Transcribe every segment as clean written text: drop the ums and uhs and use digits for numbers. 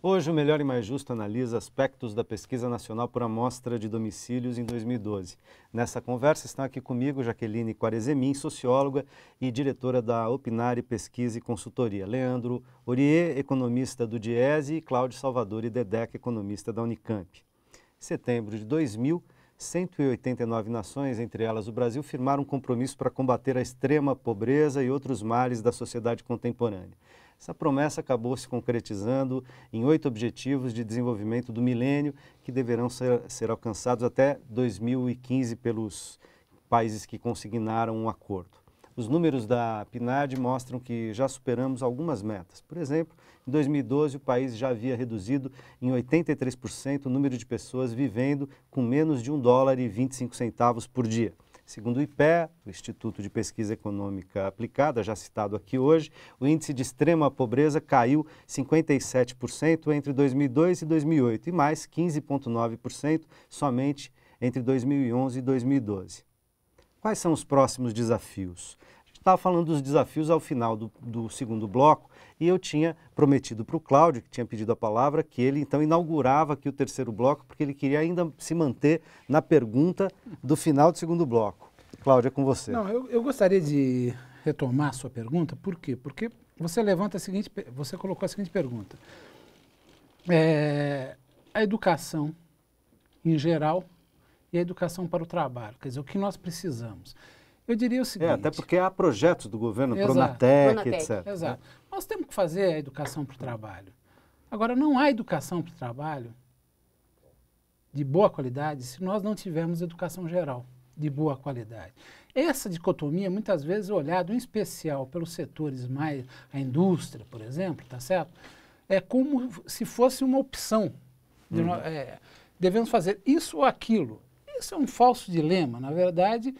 Hoje, o Melhor e Mais Justo analisa aspectos da Pesquisa Nacional por Amostra de Domicílios em 2012. Nessa conversa estão aqui comigo Jaqueline Quarezemin, socióloga e diretora da Opinare Pesquisa e Consultoria, Leandro Ourier, economista do Diese, e Cláudio Salvadori Dedec, economista da Unicamp. Em setembro de 2000, 189 nações, entre elas o Brasil, firmaram um compromisso para combater a extrema pobreza e outros males da sociedade contemporânea. Essa promessa acabou se concretizando em 8 objetivos de desenvolvimento do milênio que deverão ser alcançados até 2015 pelos países que consignaram um acordo. Os números da PNAD mostram que já superamos algumas metas. Por exemplo, em 2012 o país já havia reduzido em 83% o número de pessoas vivendo com menos de $1,25 por dia. Segundo o IPEA, o Instituto de Pesquisa Econômica Aplicada, já citado aqui hoje, o índice de extrema pobreza caiu 57% entre 2002 e 2008 e mais 15,9% somente entre 2011 e 2012. Quais são os próximos desafios? A gente estava falando dos desafios ao final do segundo bloco e eu tinha prometido para o Cláudio, que tinha pedido a palavra, que ele então inaugurava aqui o terceiro bloco, porque ele queria ainda se manter na pergunta do final do segundo bloco. Cláudio, é com você. Não, eu gostaria de retomar a sua pergunta. Por quê? Porque você você colocou a seguinte pergunta. A educação em geral e a educação para o trabalho, quer dizer, o que nós precisamos. Eu diria o seguinte... até porque há projetos do governo, Exato, Pronatec, etc. Exato. Nós temos que fazer a educação para o trabalho. Agora, não há educação para o trabalho de boa qualidade se nós não tivermos educação geral de boa qualidade. Essa dicotomia, muitas vezes, olhada em especial pelos setores mais... a indústria, por exemplo, tá certo? É como se fosse uma opção. Devemos fazer isso ou aquilo. Isso é um falso dilema. Na verdade,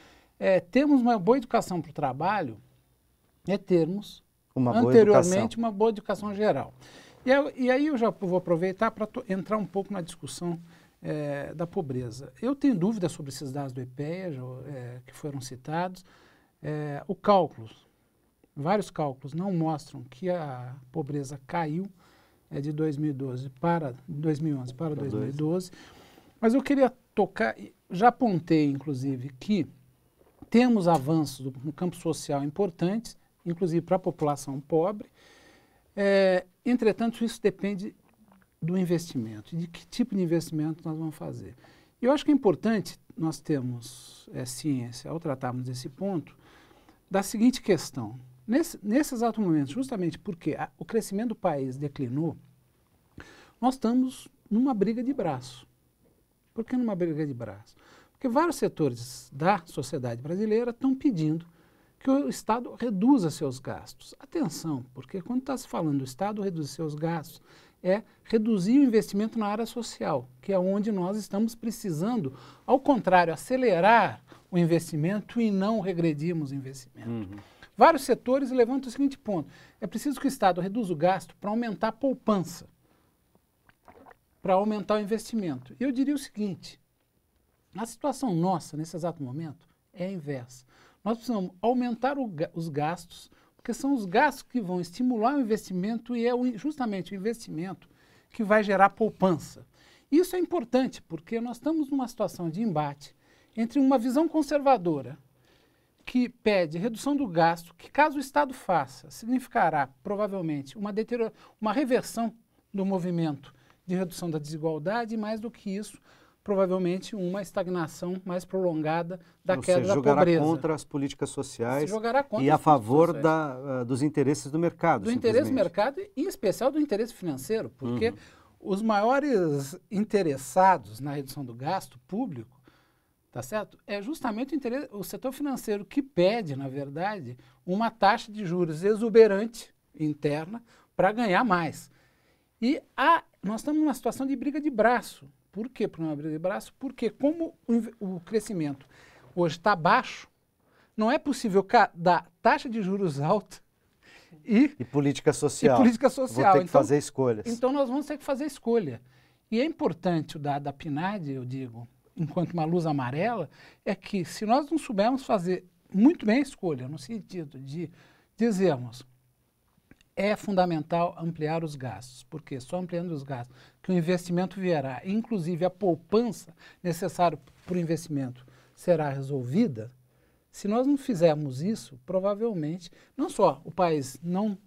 termos uma boa educação para o trabalho é termos, anteriormente, uma boa educação geral. E aí eu já vou aproveitar para entrar um pouco na discussão da pobreza. Eu tenho dúvidas sobre esses dados do IPEA, que foram citados. Vários cálculos não mostram que a pobreza caiu de 2011 para 2012. Mas eu queria tocar, já apontei, inclusive, que temos avanços no campo social importantes, inclusive para a população pobre. Entretanto, isso depende do investimento, de que tipo de investimento nós vamos fazer. E eu acho que é importante nós termos ciência, ao tratarmos desse ponto, da seguinte questão. Nesse exato momento, justamente porque o crescimento do país declinou, nós estamos numa briga de braço. Por que numa briga de braço? Porque vários setores da sociedade brasileira estão pedindo que o Estado reduza seus gastos. Atenção, porque quando está se falando do Estado reduzir seus gastos, é reduzir o investimento na área social, que é onde nós estamos precisando, ao contrário, acelerar o investimento e não regredirmos o investimento. Vários setores levantam o seguinte ponto: é preciso que o Estado reduza o gasto para aumentar a poupança, para aumentar o investimento. E eu diria o seguinte: a situação nossa, nesse exato momento, é a inversa. Nós precisamos aumentar os gastos, porque são os gastos que vão estimular o investimento e é justamente o investimento que vai gerar poupança. Isso é importante, porque nós estamos numa situação de embate entre uma visão conservadora, que pede redução do gasto, que caso o Estado faça, significará provavelmente uma reversão do movimento de redução da desigualdade e, mais do que isso, provavelmente uma estagnação mais prolongada da queda da pobreza. Jogará contra as políticas sociais e a favor dos interesses do mercado. Do interesse do mercado e, em especial, do interesse financeiro, porque os maiores interessados na redução do gasto público, tá certo? É justamente o setor financeiro que pede, na verdade, uma taxa de juros exuberante interna para ganhar mais. E nós estamos numa situação de briga de braço. Por que uma briga de braço? Porque como o crescimento hoje está baixo, não é possível dar taxa de juros alta e política social. Vou ter que fazer escolhas. Então nós vamos ter que fazer escolha. E é importante o dado da PNAD, eu digo, enquanto uma luz amarela, é que se nós não soubermos fazer muito bem a escolha, no sentido de dizermos é fundamental ampliar os gastos, porque só ampliando os gastos que o investimento virá, inclusive a poupança necessária para o investimento será resolvida. Se nós não fizermos isso, provavelmente, não só o país não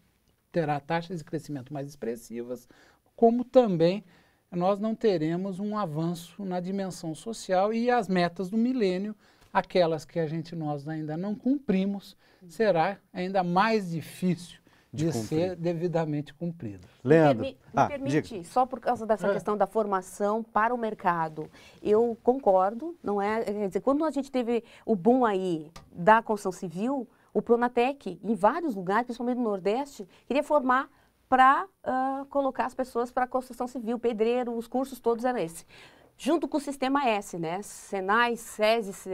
terá taxas de crescimento mais expressivas, como também nós não teremos um avanço na dimensão social e as metas do milênio, aquelas que nós ainda não cumprimos, será ainda mais difícil de ser devidamente cumprida. Leandro, Me permite, só por causa dessa questão da formação para o mercado, eu concordo, não é? Quer dizer, quando a gente teve o boom aí da construção civil, o Pronatec, em vários lugares, principalmente no Nordeste, queria formar para colocar as pessoas para a construção civil, pedreiro, os cursos todos eram esses. Junto com o Sistema S, né? Senai, SESI,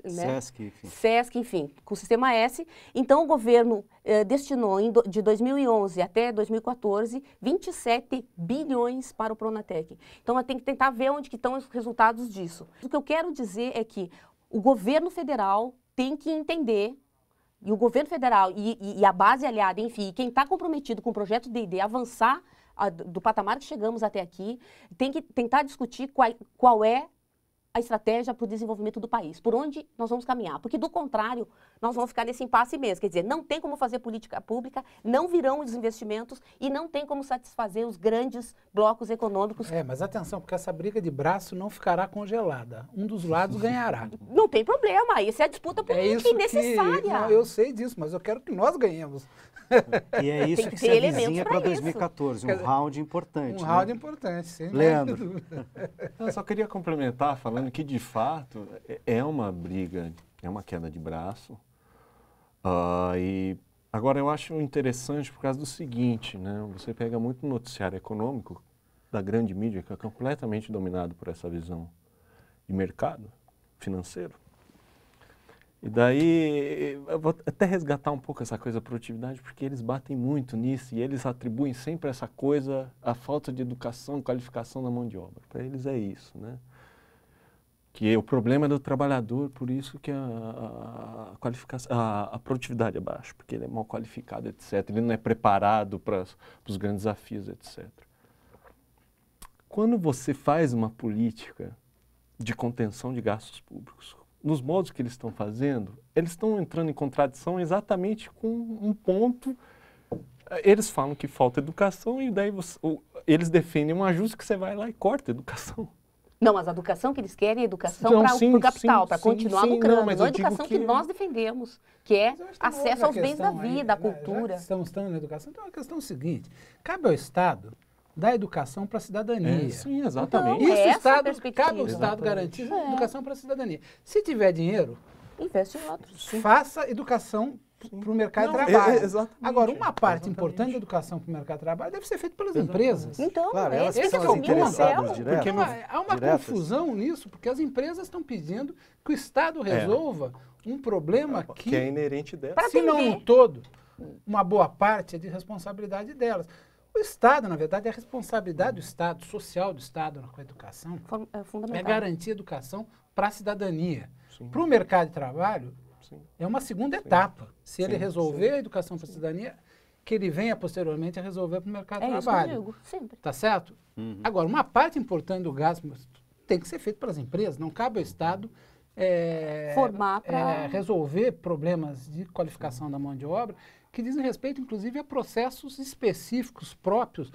né? SESC, enfim, com o Sistema S. Então, o governo destinou, de 2011 até 2014, 27 bilhões para o Pronatec. Então, tem que tentar ver onde que estão os resultados disso. O que eu quero dizer é que o governo federal tem que entender, e o governo federal e a base aliada, enfim, quem está comprometido com o projeto D&D avançar do patamar que chegamos até aqui, tem que tentar discutir qual é a estratégia para o desenvolvimento do país, por onde nós vamos caminhar, porque do contrário, nós vamos ficar nesse impasse mesmo, quer dizer, não tem como fazer política pública, não virão os investimentos e não tem como satisfazer os grandes blocos econômicos. Mas atenção, porque essa briga de braço não ficará congelada, um dos lados ganhará. Não tem problema, essa é a disputa política necessária. Não, eu sei disso, mas eu quero que nós ganhemos. E é isso que se avizinha para 2014, um round importante. Um round importante, sim. Leandro. Eu só queria complementar falando que, de fato, é uma briga, é uma queda de braço. E agora eu acho interessante por causa do seguinte, né? Você pega muito noticiário econômico da grande mídia, que é completamente dominado por essa visão de mercado financeiro. E daí, eu vou até resgatar um pouco essa coisa da produtividade, porque eles batem muito nisso e eles atribuem sempre essa coisa, a falta de educação, qualificação da mão de obra. Para eles é isso, né? Que o problema é do trabalhador, por isso que a produtividade é baixa, porque ele é mal qualificado, etc. Ele não é preparado para os grandes desafios, etc. Quando você faz uma política de contenção de gastos públicos, nos modos que eles estão fazendo, eles estão entrando em contradição exatamente com um ponto. Eles falam que falta educação e daí eles defendem um ajuste que você vai lá e corta a educação. Não, mas a educação que eles querem é educação para o capital, para continuar lucrando, não a educação que nós defendemos, que é acesso aos bens da vida, à cultura. Estamos na educação, então a questão é a seguinte, cabe ao Estado dar educação para a cidadania. Sim, exatamente. Então, cabe ao Estado garantir educação para a cidadania. Se tiver dinheiro, investe em outros. Faça educação para o mercado de trabalho. Agora, uma parte importante da educação para o mercado de trabalho deve ser feita pelas empresas. Então, claro, elas são interessadas direto. Porque há uma confusão nisso, porque as empresas estão pedindo que o Estado resolva um problema que é inerente delas. Se não no todo, uma boa parte é de responsabilidade delas. O Estado, na verdade, é a responsabilidade do Estado, social do Estado com a educação. É garantir educação para a cidadania. Para o mercado de trabalho, é uma segunda etapa. Se ele resolver a educação para a cidadania, que ele venha posteriormente a resolver para o mercado de trabalho. Isso que eu digo, sempre. Tá certo? Agora, uma parte importante do gasto tem que ser feito pelas empresas. Não cabe ao Estado formar para resolver problemas de qualificação da mão de obra que dizem respeito, inclusive, a processos específicos próprios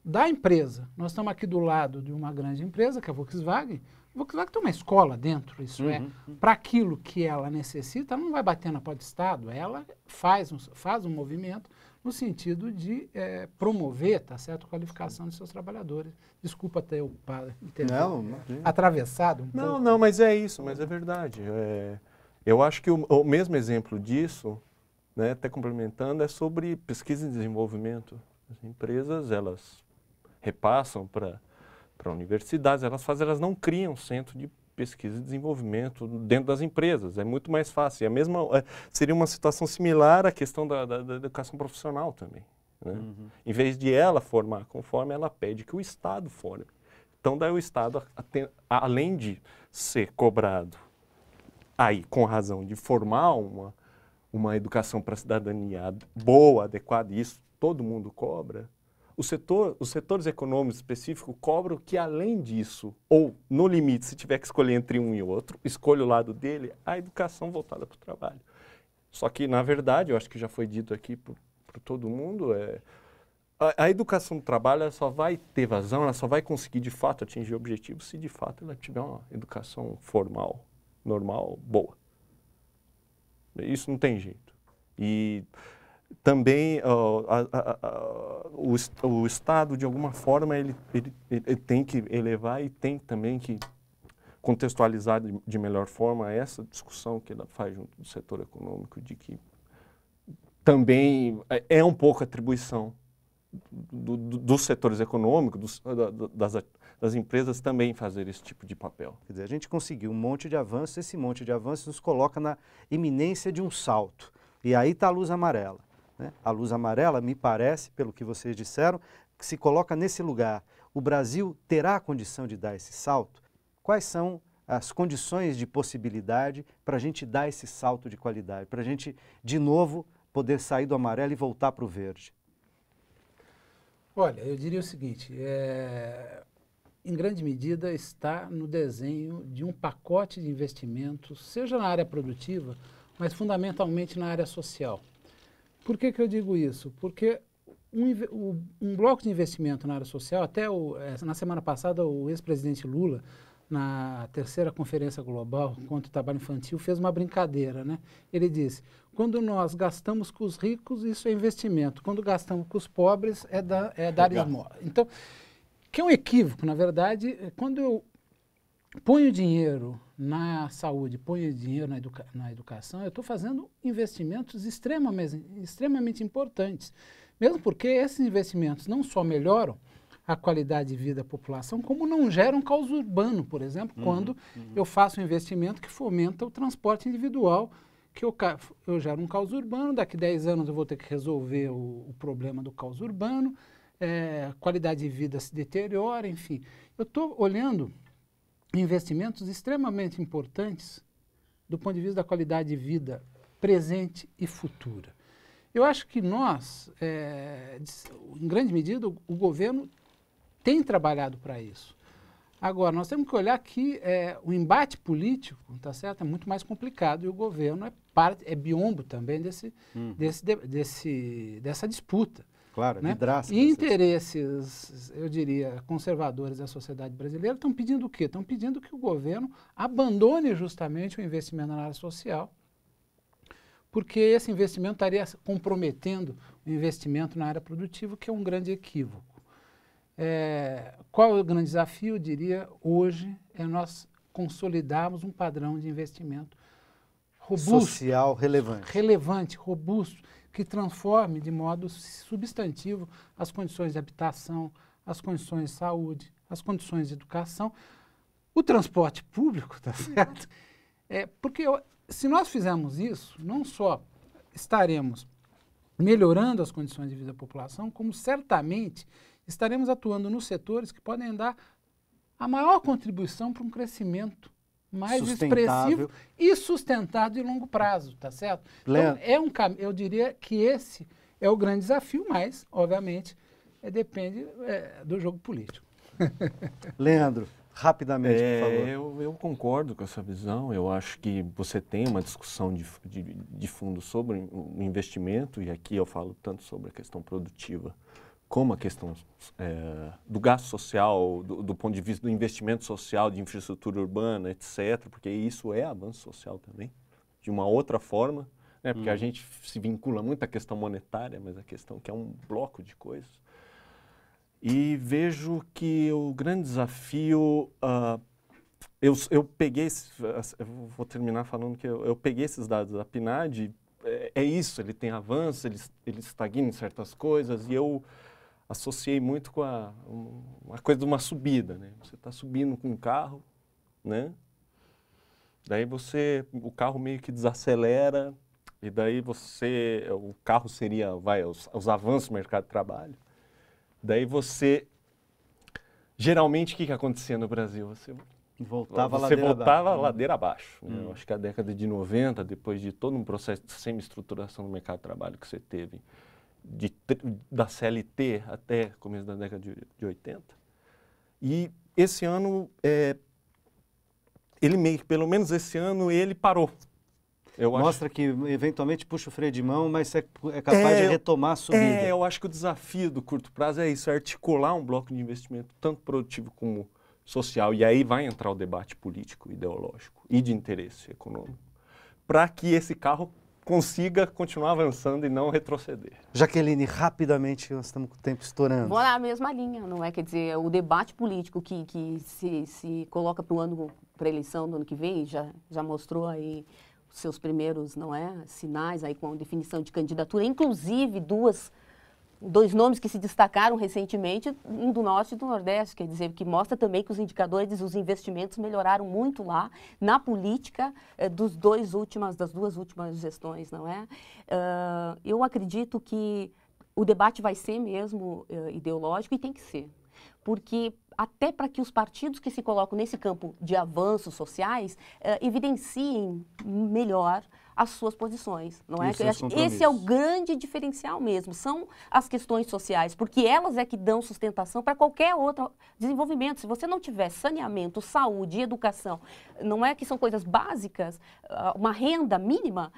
da empresa. Nós estamos aqui do lado de uma grande empresa, que é a Volkswagen. A Volkswagen tem uma escola dentro, isso é, para aquilo que ela necessita, ela não vai bater na porta do Estado, ela faz um movimento no sentido de promover, tá certo, a qualificação dos seus trabalhadores. Desculpa ter atravessado um pouco. Não, mas é isso, mas é verdade. Eu acho que o mesmo exemplo disso, né, até complementando, é sobre pesquisa e desenvolvimento. As empresas, elas repassam para universidades, elas não criam centro de pesquisa e desenvolvimento dentro das empresas. É muito mais fácil. Seria uma situação similar à questão da educação profissional também. Né? Em vez de ela formar conforme, ela pede que o Estado forme. Então, daí o Estado, além de ser cobrado, aí com razão, de formar uma educação para a cidadania boa, adequada, e isso todo mundo cobra, os setores econômicos específicos cobram que, além disso, ou no limite, se tiver que escolher entre um e outro, escolha o lado dele, a educação voltada para o trabalho. Só que, na verdade, eu acho que já foi dito aqui por todo mundo, a educação do trabalho ela só vai ter vazão, ela só vai conseguir, de fato, atingir objetivos se, de fato, ela tiver uma educação formal, normal, boa. Isso não tem jeito. E também o Estado, de alguma forma, ele tem que elevar e tem também que contextualizar de melhor forma essa discussão que ela faz junto do setor econômico, de que também é um pouco atribuição dos setores econômicos, das empresas também fazer esse tipo de papel. Quer dizer, a gente conseguiu um monte de avanços, esse monte de avanços nos coloca na iminência de um salto. E aí está a luz amarela, né? A luz amarela, me parece, pelo que vocês disseram, que se coloca nesse lugar. O Brasil terá a condição de dar esse salto? Quais são as condições de possibilidade para a gente dar esse salto de qualidade, para a gente, de novo, poder sair do amarelo e voltar para o verde? Olha, eu diria o seguinte, em grande medida está no desenho de um pacote de investimentos, seja na área produtiva, mas fundamentalmente na área social. Por que eu digo isso? Porque um bloco de investimento na área social, até na semana passada o ex-presidente Lula, na terceira conferência global contra o trabalho infantil, fez uma brincadeira, né? Ele disse, quando nós gastamos com os ricos, isso é investimento. Quando gastamos com os pobres, é dar esmola. Então, que é um equívoco, na verdade, quando eu ponho dinheiro na saúde, ponho dinheiro na educação, eu estou fazendo investimentos extremamente importantes. Mesmo porque esses investimentos não só melhoram a qualidade de vida da população, como não geram caos urbano, por exemplo, quando eu faço um investimento que fomenta o transporte individual, que eu gero um caos urbano, daqui a 10 anos eu vou ter que resolver o problema do caos urbano, a qualidade de vida se deteriora, enfim. Eu estou olhando investimentos extremamente importantes do ponto de vista da qualidade de vida presente e futura. Eu acho que nós, em grande medida, o governo tem trabalhado para isso. Agora, nós temos que olhar que o embate político, tá certo, é muito mais complicado e o governo é biombo também dessa disputa. Claro, né? vidraça. E interesses, eu diria, conservadores da sociedade brasileira estão pedindo o quê? Estão pedindo que o governo abandone justamente o investimento na área social, porque esse investimento estaria comprometendo o investimento na área produtiva, que é um grande equívoco. Qual é o grande desafio, eu diria, hoje, é nós consolidarmos um padrão de investimento robusto. Social relevante. Relevante, robusto, que transforme de modo substantivo as condições de habitação, as condições de saúde, as condições de educação, o transporte público, tá certo? Porque se nós fizermos isso, não só estaremos melhorando as condições de vida da população, como certamente estaremos atuando nos setores que podem dar a maior contribuição para um crescimento mais expressivo e sustentável de longo prazo, tá certo? Então, eu diria que esse é o grande desafio, mas, obviamente, depende do jogo político. Leandro, rapidamente, por favor. Eu concordo com essa visão. Eu acho que você tem uma discussão de fundo sobre o investimento, e aqui eu falo tanto sobre a questão produtiva como a questão do gasto social, do ponto de vista do investimento social, de infraestrutura urbana, etc., porque isso é avanço social também, de uma outra forma, né? Porque a gente se vincula muito à questão monetária, mas a questão que é um bloco de coisas. E vejo que o grande desafio, eu peguei, eu vou terminar falando que eu peguei esses dados da PNAD, é isso, ele tem avanço, ele estagna em certas coisas, e eu associei muito com uma coisa de uma subida, né? Você está subindo com um carro, né? Daí o carro meio que desacelera, e daí o carro seria, os avanços do mercado de trabalho. Daí geralmente o que acontecia no Brasil? Você Voltava você voltava abaixo. ladeira abaixo. Né? Eu acho que a década de 90, depois de todo um processo de semi-estruturação do mercado de trabalho que você teve, da CLT até começo da década de 80, e esse ano, pelo menos esse ano, ele parou. Mostra que eventualmente puxa o freio de mão, mas é capaz de retomar a subida. Eu acho que o desafio do curto prazo é isso, é articular um bloco de investimento tanto produtivo como social, e aí vai entrar o debate político, ideológico e de interesse econômico, para que esse carro consiga continuar avançando e não retroceder. Jaqueline, rapidamente, nós estamos com o tempo estourando. Vou na mesma linha, não é? Quer dizer, o debate político que se coloca para a eleição do ano que vem, já mostrou aí os seus primeiros, não é, sinais aí com a definição de candidatura, inclusive dois nomes que se destacaram recentemente, um do Norte e do Nordeste, quer dizer, que mostra também que os indicadores dos investimentos melhoraram muito lá na política das duas últimas gestões, não é? Eu acredito que o debate vai ser mesmo ideológico e tem que ser, porque até para que os partidos que se colocam nesse campo de avanços sociais evidenciem melhor as suas posições, não é? Esse é o grande diferencial mesmo, são as questões sociais, porque elas é que dão sustentação para qualquer outro desenvolvimento. Se você não tiver saneamento, saúde, educação, não é que são coisas básicas, uma renda mínima,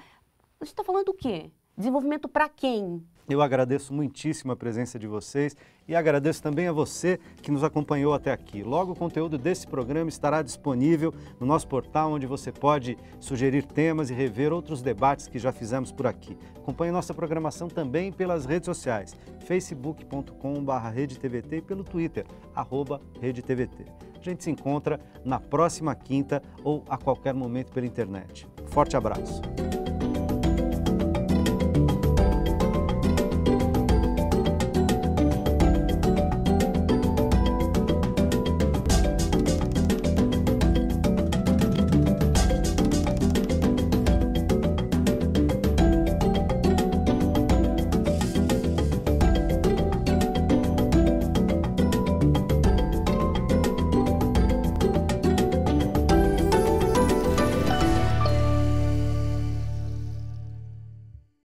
a gente está falando do quê? Desenvolvimento para quem? Eu agradeço muitíssimo a presença de vocês e agradeço também a você que nos acompanhou até aqui. Logo, o conteúdo desse programa estará disponível no nosso portal, onde você pode sugerir temas e rever outros debates que já fizemos por aqui. Acompanhe nossa programação também pelas redes sociais, facebook.com/RedeTVT e pelo Twitter, @RedeTVT. A gente se encontra na próxima quinta ou a qualquer momento pela internet. Forte abraço!